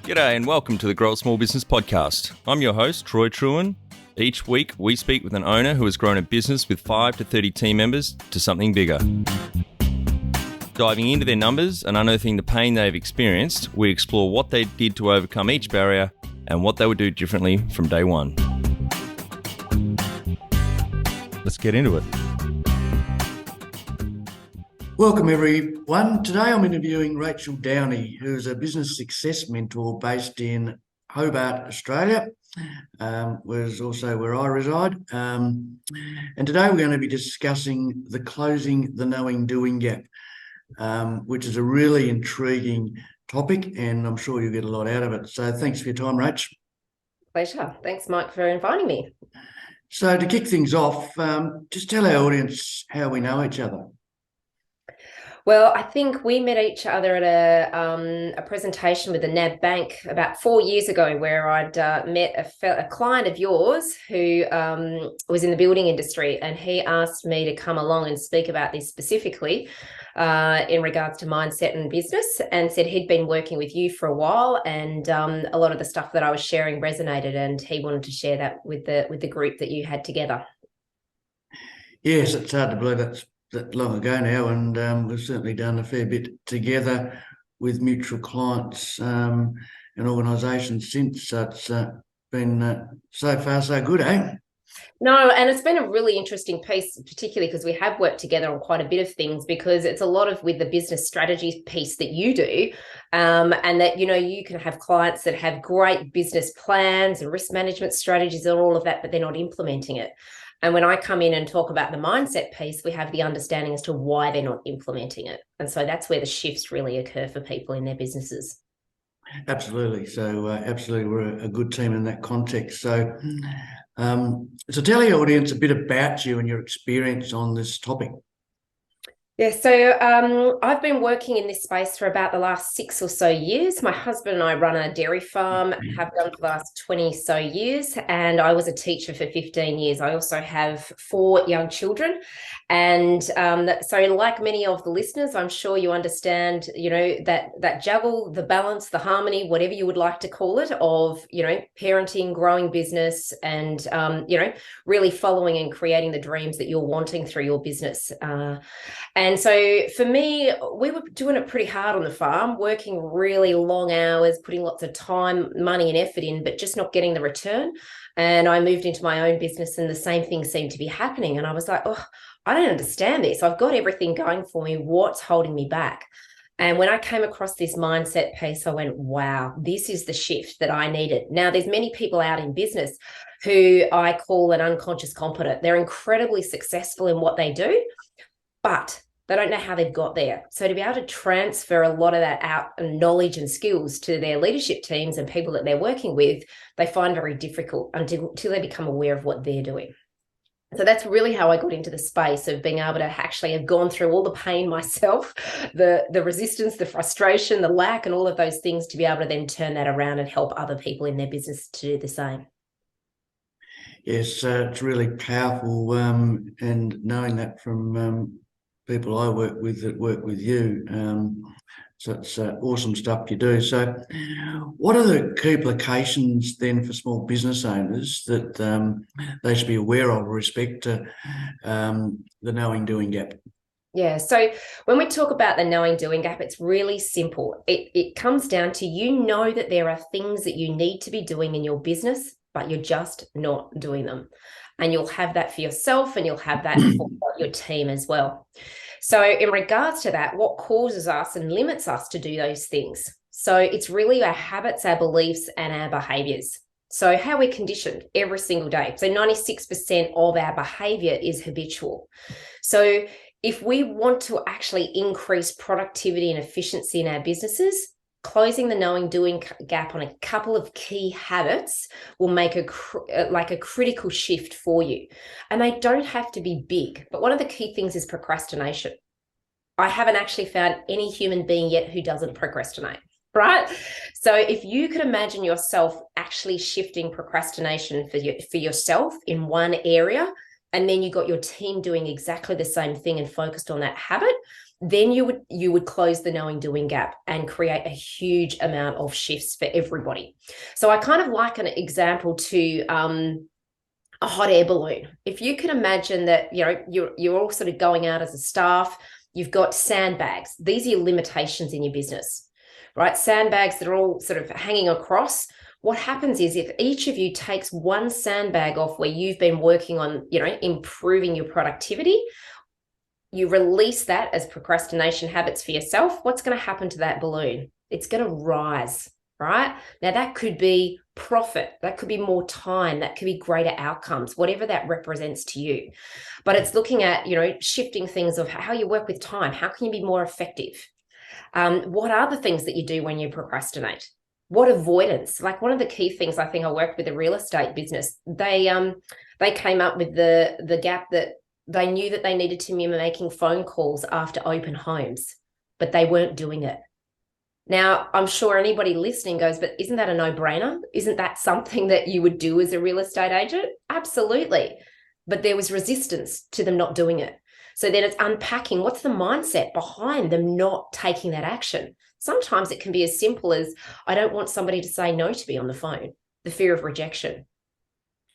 G'day and welcome to the Grow a Small Business Podcast. I'm your host, Troy Truen. Each week, we speak with an owner who has grown a business with 5 to 30 team members to something bigger. Diving into their numbers and unearthing the pain they've experienced, we explore what they did to overcome each barrier and what they would do differently from day one. Let's get into it. Welcome everyone. Today I'm interviewing Rachael Downie, who's a business success mentor based in Hobart, Australia, which is also where I reside. And today we're going to be discussing the closing the knowing doing gap, which is a really intriguing topic, and I'm sure you'll get a lot out of it. So thanks for your time, Rach. Pleasure. Thanks, Mike, for inviting me. So to kick things off, just tell our audience how we know each other. Well, I think we met each other at a presentation with the NAB Bank about 4 years ago, where I'd met a client of yours who was in the building industry, and he asked me to come along and speak about this specifically in regards to mindset and business, and said he'd been working with you for a while, and a lot of the stuff that I was sharing resonated, and he wanted to share that with the group that you had together. Yes, it's hard to believe that long ago now, and we've certainly done a fair bit together with mutual clients and organisations since. So it's been so far so good, eh? No, and it's been a really interesting piece, particularly because we have worked together on quite a bit of things, because it's a lot of with the business strategy piece that you do, and that, you know, you can have clients that have great business plans and risk management strategies and all of that, but they're not implementing it. And when I come in and talk about the mindset piece, we have the understanding as to why they're not implementing it. And so that's where the shifts really occur for people in their businesses. Absolutely. So absolutely, we're a good team in that context. So, so tell your audience a bit about you and your experience on this topic. Yeah, so I've been working in this space for about the last 6 or so years. My husband and I run a dairy farm, have done for the last 20 so years, and I was a teacher for 15 years. I also have 4 young children. And so like many of the listeners, I'm sure you understand, you know, that juggle, the balance, the harmony, whatever you would like to call it, of, you know, parenting, growing business, and, you know, really following and creating the dreams that you're wanting through your business. And so for me, we were doing it pretty hard on the farm, working really long hours, putting lots of time, money and effort in, but just not getting the return. And I moved into my own business and the same thing seemed to be happening. And I was like, oh, I don't understand this. I've got everything going for me. What's holding me back? And when I came across this mindset piece, I went, wow, this is the shift that I needed. Now, there's many people out in business who I call an unconscious competent. They're incredibly successful in what they do, but they don't know how they've got there. So to be able to transfer a lot of that out knowledge and skills to their leadership teams and people that they're working with, they find very difficult until they become aware of what they're doing. So that's really how I got into the space of being able to actually have gone through all the pain myself, the resistance, the frustration, the lack, and all of those things, to be able to then turn that around and help other people in their business to do the same. Yes, it's really powerful, and knowing that from people I work with that work with you. So it's awesome stuff you do. So what are the key implications then for small business owners that they should be aware of with respect to the knowing doing gap? Yeah, so when we talk about the knowing doing gap, it's really simple. It comes down to, you know, that there are things that you need to be doing in your business, but you're just not doing them. And you'll have that for yourself, and you'll have that for your team as well. So in regards to that, what causes us and limits us to do those things? So it's really our habits, our beliefs, and our behaviors. So how we're conditioned every single day. So 96% of our behavior is habitual. So if we want to actually increase productivity and efficiency in our businesses, closing the knowing doing gap on a couple of key habits will make a critical shift for you. And they don't have to be big, but one of the key things is procrastination. I haven't actually found any human being yet who doesn't procrastinate, right? So if you could imagine yourself actually shifting procrastination for yourself in one area, and then you got your team doing exactly the same thing and focused on that habit, then you would close the knowing doing gap and create a huge amount of shifts for everybody. So I kind of like an example to a hot air balloon. If you can imagine that, you're all sort of going out as a staff, you've got sandbags. These are your limitations in your business, right? Sandbags that are all sort of hanging across. What happens is if each of you takes one sandbag off where you've been working on, improving your productivity, you release that as procrastination habits for yourself, what's going to happen to that balloon? It's going to rise, right? Now that could be profit, that could be more time, that could be greater outcomes, whatever that represents to you. But it's looking at, shifting things of how you work with time. How can you be more effective? What are the things that you do when you procrastinate? What avoidance? Like one of the key things, I think I worked with a real estate business. They came up with the gap that they knew that they needed to be making phone calls after open homes, but they weren't doing it. Now, I'm sure anybody listening goes, but isn't that a no-brainer? Isn't that something that you would do as a real estate agent? Absolutely. But there was resistance to them not doing it. So then it's unpacking what's the mindset behind them not taking that action. Sometimes it can be as simple as, I don't want somebody to say no to me on the phone, the fear of rejection,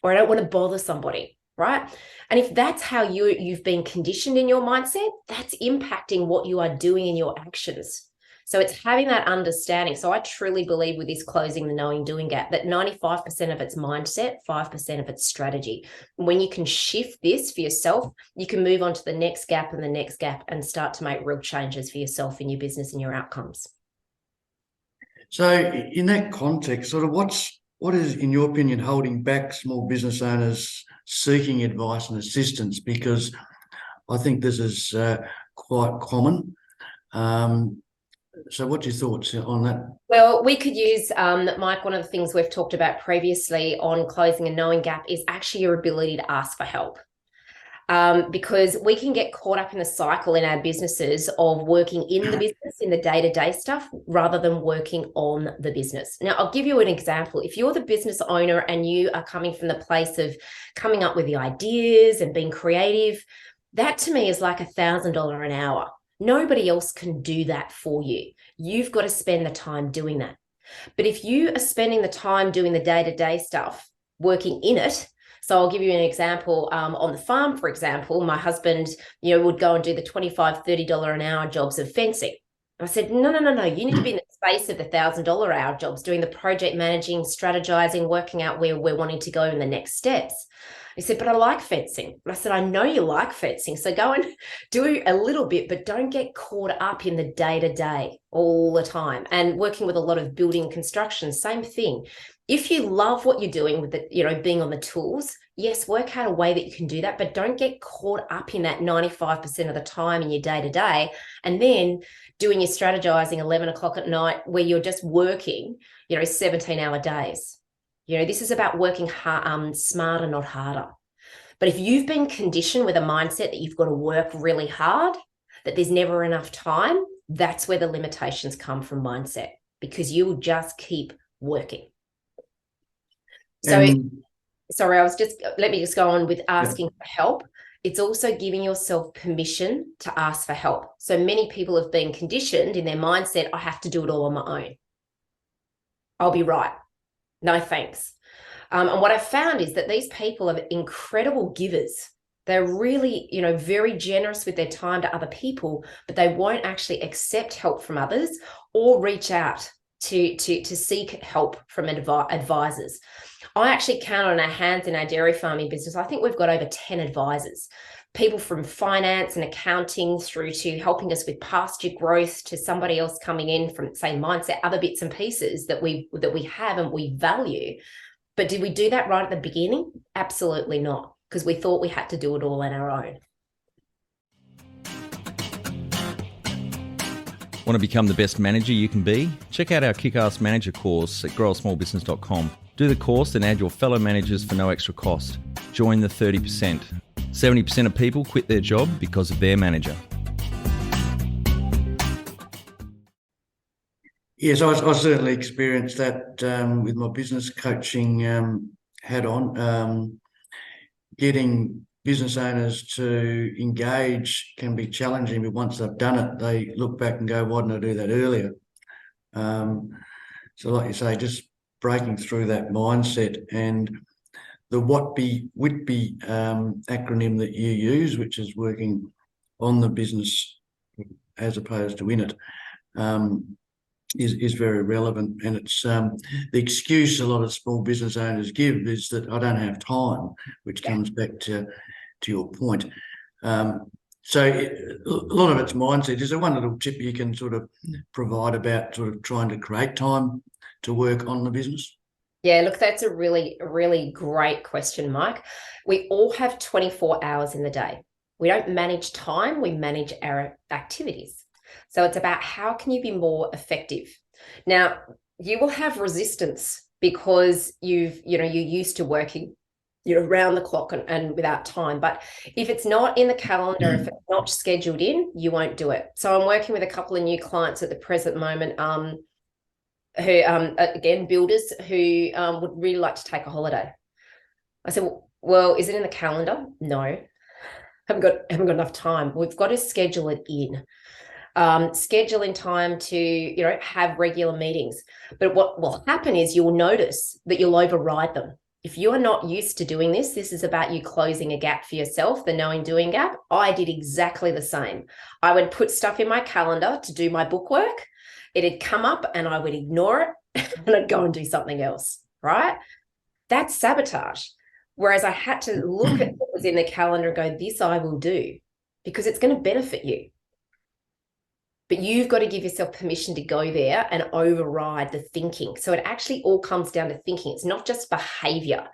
or I don't want to bother somebody, right? And if that's how you've been conditioned in your mindset, that's impacting what you are doing in your actions. So it's having that understanding. So I truly believe with this closing the knowing doing gap, that 95% of it's mindset, 5% of it's strategy. When you can shift this for yourself, you can move on to the next gap and the next gap and start to make real changes for yourself in your business and your outcomes. So in that context, sort of what is, in your opinion, holding back small business owners seeking advice and assistance? Because I think this is quite common. So what's your thoughts on that? Well, we could use, Mike, one of the things we've talked about previously on closing a knowing gap is actually your ability to ask for help. Because we can get caught up in the cycle in our businesses of working in the business, in the day-to-day stuff, rather than working on the business. Now, I'll give you an example. If you're the business owner and you are coming from the place of coming up with the ideas and being creative, that to me is like $1,000 an hour. Nobody else can do that for you. You've got to spend the time doing that. But if you are spending the time doing the day-to-day stuff, working in it, so I'll give you an example. On the farm, for example, my husband, would go and do the $25, $30 an hour jobs of fencing. I said, no. You need to be in the space of the $1,000 hour jobs, doing the project managing, strategizing, working out where we're wanting to go in the next steps. He said, but I like fencing. And I said, I know you like fencing. So go and do a little bit, but don't get caught up in the day-to-day all the time. And working with a lot of building construction, same thing. If you love what you're doing with the, being on the tools, yes, work out a way that you can do that, but don't get caught up in that 95% of the time in your day-to-day and then doing your strategizing 11 o'clock at night where you're just working, 17-hour days. This is about working smarter, not harder. But if you've been conditioned with a mindset that you've got to work really hard, that there's never enough time, that's where the limitations come from mindset, because you will just keep working. So, let me just go on with asking for help. It's also giving yourself permission to ask for help. So many people have been conditioned in their mindset, I have to do it all on my own. I'll be right. No, thanks. And what I've found is that these people are incredible givers. They're really, very generous with their time to other people, but they won't actually accept help from others or reach out to seek help from advisors. I actually count on our hands in our dairy farming business. I think we've got over 10 advisors, people from finance and accounting through to helping us with pasture growth, to somebody else coming in from, say, mindset, other bits and pieces that we have and we value. But did we do that right at the beginning? Absolutely not, because we thought we had to do it all on our own. Want to become the best manager you can be? Check out our Kick-Ass Manager course at growasmallbusiness.com. Do the course and add your fellow managers for no extra cost. Join the 30%. 70% of people quit their job because of their manager. Yes, I certainly experienced that with my business coaching hat on. Getting business owners to engage can be challenging, but once they've done it, they look back and go, why didn't I do that earlier? So like you say, just breaking through that mindset, and the Whitby acronym that you use, which is working on the business as opposed to in it, is very relevant. And it's the excuse a lot of small business owners give is that I don't have time, which comes back to your point. So a lot of it's mindset. Is there one little tip you can sort of provide about sort of trying to create time to work on the business? Yeah, look, that's a really, really great question, Mike. We all have 24 hours in the day. We don't manage time, we manage our activities. So it's about how can you be more effective? Now, you will have resistance because you're used to working, round the clock and without time. But if it's not in the calendar, if it's not scheduled in, you won't do it. So I'm working with a couple of new clients at the present moment, who again, builders who would really like to take a holiday. I said, well, is it in the calendar? No, haven't got enough time. We've got to schedule it in. Schedule in time to, have regular meetings. But what will happen is you'll notice that you'll override them. If you are not used to doing this is about you closing a gap for yourself, the knowing doing gap. I did exactly the same. I would put stuff in my calendar to do my book work. It'd come up and I would ignore it and I'd go and do something else, right? That's sabotage. Whereas I had to look at what was in the calendar and go, this I will do because it's going to benefit you. But you've got to give yourself permission to go there and override the thinking. So it actually all comes down to thinking. It's not just behavior.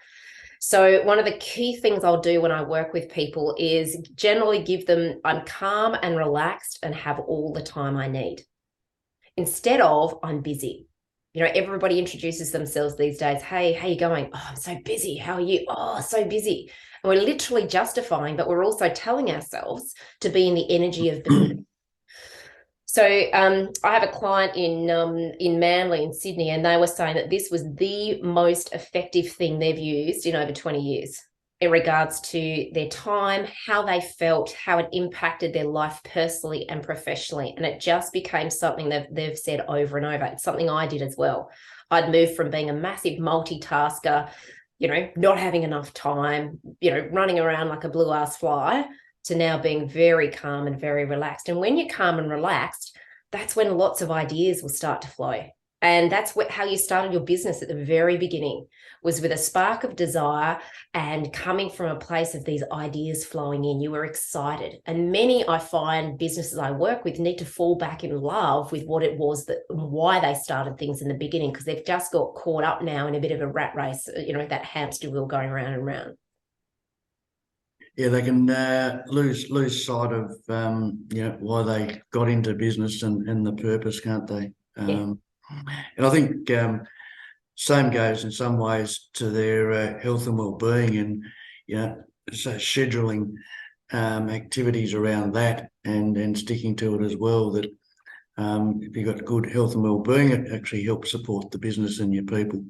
So one of the key things I'll do when I work with people is generally give them, I'm calm and relaxed and have all the time I need. Instead of, I'm busy. Everybody introduces themselves these days. Hey, how you going? Oh, I'm so busy. How are you? Oh, so busy. And we're literally justifying, but we're also telling ourselves to be in the energy of being. So I have a client in Manly in Sydney, and they were saying that this was the most effective thing they've used in over 20 years in regards to their time, how they felt, how it impacted their life personally and professionally. And it just became something that they've said over and over. It's something I did as well. I'd moved from being a massive multitasker, not having enough time, running around like a blue-ass fly, to now being very calm and very relaxed. And when you're calm and relaxed, that's when lots of ideas will start to flow. And that's how you started your business at the very beginning, was with a spark of desire and coming from a place of these ideas flowing in. You were excited. And many, I find, businesses I work with need to fall back in love with what it was why they started things in the beginning, because they've just got caught up now in a bit of a rat race, that hamster wheel going round and round. Yeah, they can lose sight of why they got into business and the purpose, can't they? And I think same goes in some ways to their health and well-being, and so scheduling activities around that and sticking to it as well. That if you've got good health and well-being, it actually helps support the business and your people.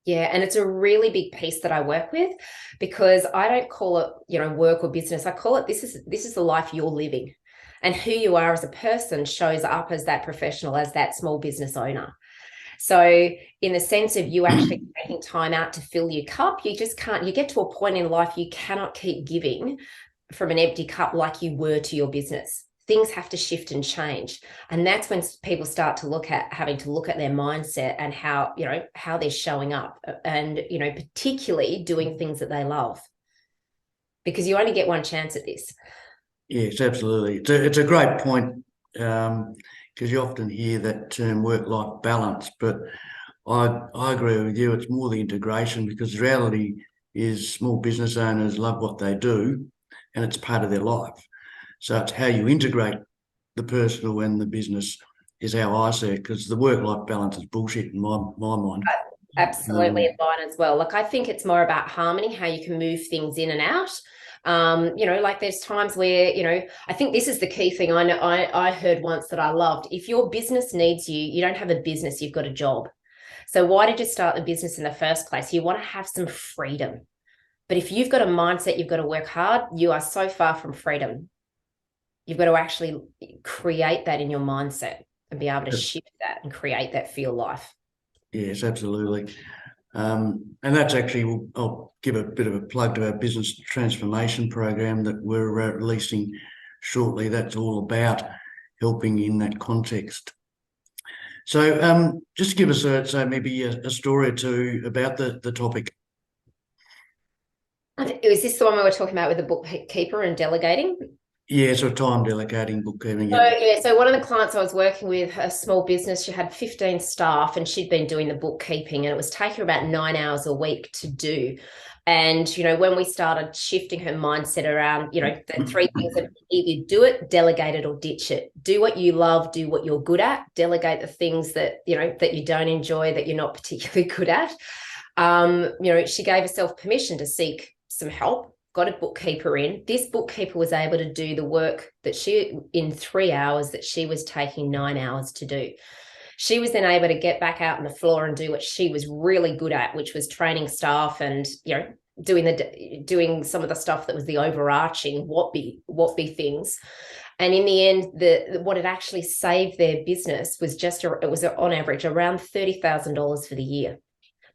Yeah, and it's a really big piece that I work with, because I don't call it, work or business. I call it this is the life you're living, and who you are as a person shows up as that professional, as that small business owner. So in the sense of you actually taking time out to fill your cup, you just can't. You get to a point in life you cannot keep giving from an empty cup like you were to your business. Things have to shift and change. And that's when people start to having to look at their mindset and how they're showing up, and, particularly doing things that they love, because you only get one chance at this. Yes, absolutely. It's a great point, because you often hear that term work-life balance, but I agree with you. It's more the integration, because the reality is small business owners love what they do and it's part of their life. So it's how you integrate the personal and the business is how I see it, because the work-life balance is bullshit in my mind. Absolutely, mine as well. Like, I think it's more about harmony, how you can move things in and out. Like there's times where, I think this is the key thing I heard once that I loved. If your business needs you, you don't have a business, you've got a job. So why did you start the business in the first place? You want to have some freedom. But if you've got a mindset, you've got to work hard, you are so far from freedom. You've got to actually create that in your mindset and be able to shift that and create that feel life. Yes, absolutely. And that's actually, I'll give a bit of a plug to our business transformation program that we're releasing shortly. That's all about helping in that context. So just give us maybe a story or two about the topic. Is this the one we were talking about with the bookkeeper and delegating? Yeah, so time delegating, bookkeeping. So one of the clients I was working with, a small business, she had 15 staff and she'd been doing the bookkeeping, and it was taking her about 9 hours a week to do. And, when we started shifting her mindset around, the three things that either do it, delegate it, or ditch it. Do what you love, do what you're good at, delegate the things that, that you don't enjoy, that you're not particularly good at. She gave herself permission to seek some help, got a bookkeeper in. This bookkeeper was able to do the work that in 3 hours that she was taking 9 hours to do. She was then able to get back out on the floor and do what she was really good at, which was training staff and, doing some of the stuff that was the overarching what be things. And in the end, what had actually saved their business was it was on average around $30,000 for the year,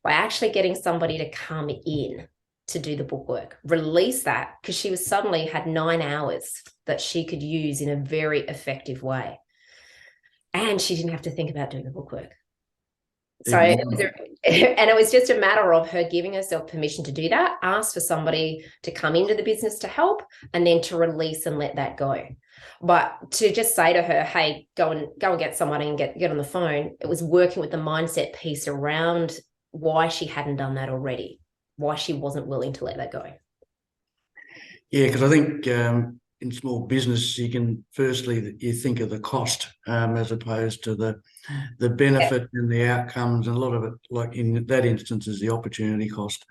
by actually getting somebody to come in to do the bookwork, release that, because she was suddenly had 9 hours that she could use in a very effective way. And she didn't have to think about doing the bookwork. So it was just a matter of her giving herself permission to do that, ask for somebody to come into the business to help, and then to release and let that go. But to just say to her, hey, go and get somebody and get on the phone, it was working with the mindset piece around why she hadn't done that already, why she wasn't willing to let that go. Yeah, because I think in small business, you think of the cost as opposed to the benefit and the outcomes, and a lot of it, like in that instance, is the opportunity cost.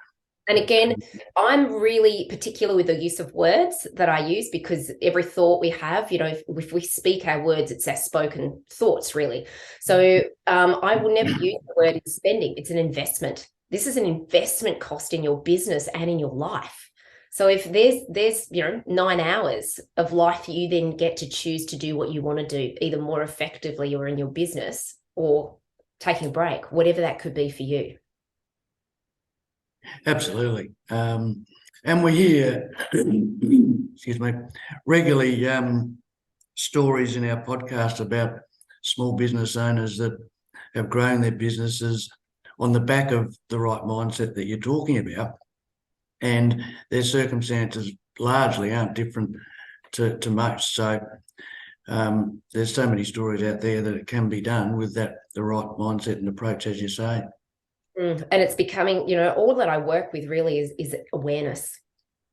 And again, I'm really particular with the use of words that I use, because every thought we have, if we speak our words, it's our spoken thoughts, really. So I will never use the word in spending. It's an investment. This is an investment cost in your business and in your life. So if there's 9 hours of life, you then get to choose to do what you want to do, either more effectively or in your business, or taking a break, whatever that could be for you. Absolutely. And we hear, excuse me, regularly stories in our podcast about small business owners that have grown their businesses on the back of the right mindset that you're talking about. And their circumstances largely aren't different to most. So there's so many stories out there that it can be done with the right mindset and approach, as you say. And it's becoming, all that I work with really is awareness.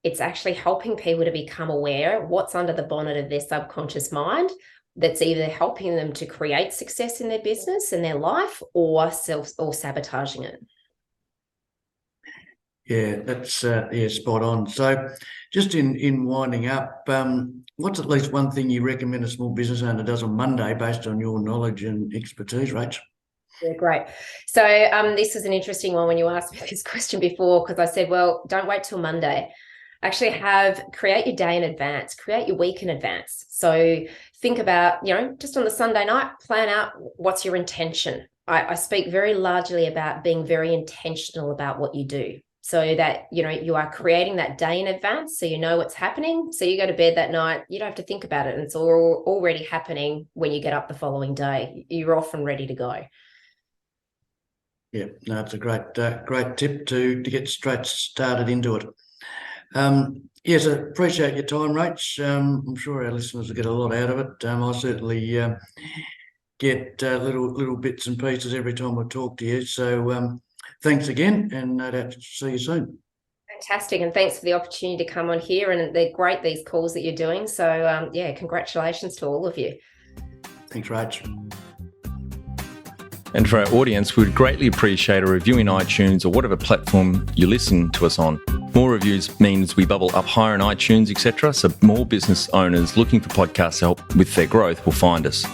It's actually helping people to become aware of what's under the bonnet of their subconscious mind that's either helping them to create success in their business and their life, or sabotaging it. Yeah, that's spot on. So just in winding up, what's at least one thing you recommend a small business owner does on Monday based on your knowledge and expertise, Rach? Yeah, great. So this was an interesting one when you asked me this question before, because I said, well, don't wait till Monday. Actually create your day in advance, create your week in advance. So think about, just on the Sunday night, plan out what's your intention. I speak very largely about being very intentional about what you do, so that, you are creating that day in advance, so you know what's happening. So you go to bed that night, you don't have to think about it. And it's already happening when you get up the following day. You're off and ready to go. Yeah, no, it's a great tip to get straight started into it. Yes, I appreciate your time, Rach. I'm sure our listeners will get a lot out of it. I certainly get little bits and pieces every time I talk to you. So thanks again, and no doubt to see you soon. Fantastic, and thanks for the opportunity to come on here. And they're great, these calls that you're doing. So congratulations to all of you. Thanks, Rach. And for our audience, we would greatly appreciate a review in iTunes or whatever platform you listen to us on. More reviews means we bubble up higher in iTunes, etc. So more business owners looking for podcast help with their growth will find us.